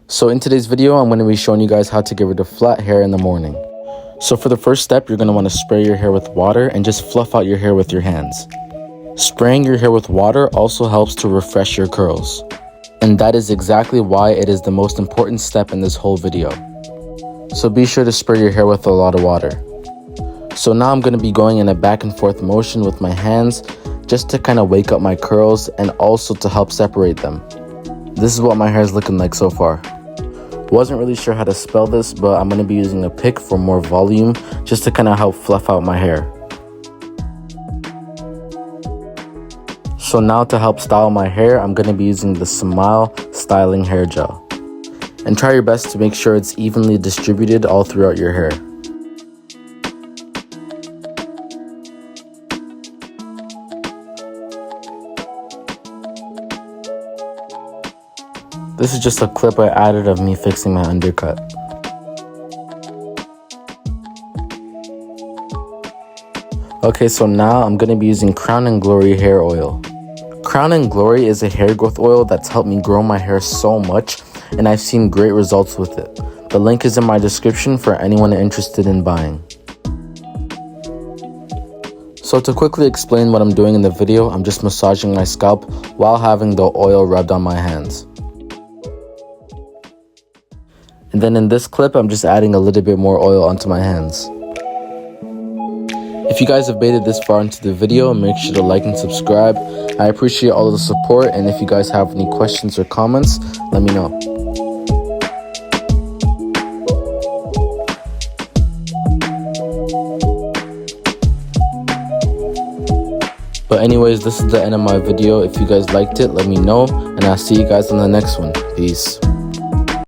So in today's video, I'm going to be showing you guys how to get rid of flat hair in the morning. So for the first step, you're going to want to spray your hair with water and just fluff out your hair with your hands. Spraying your hair with water also helps to refresh your curls. And that is exactly why it is the most important step in this whole video. So be sure to spray your hair with a lot of water. So now I'm going to be going in a back and forth motion with my hands just to kind of wake up my curls and also to help separate them. This is what my hair is looking like so far. Wasn't really sure how to spell this, but I'm going to be using a pick for more volume just to kind of help fluff out my hair. So now to help style my hair, I'm going to be using the Smile Styling Hair Gel. And try your best to make sure it's evenly distributed all throughout your hair. This is just a clip I added of me fixing my undercut. Okay, so now I'm going to be using Crown & Glory hair oil. Crown & Glory is a hair growth oil that's helped me grow my hair so much, and I've seen great results with it. The link is in my description for anyone interested in buying. So to quickly explain what I'm doing in the video, I'm just massaging my scalp while having the oil rubbed on my hands. And then in this clip, I'm just adding a little bit more oil onto my hands. If you guys have made it this far into the video, make sure to like and subscribe. I appreciate all of the support, and if you guys have any questions or comments, let me know. But anyways, this is the end of my video. If you guys liked it, let me know, and I'll see you guys on the next one. Peace.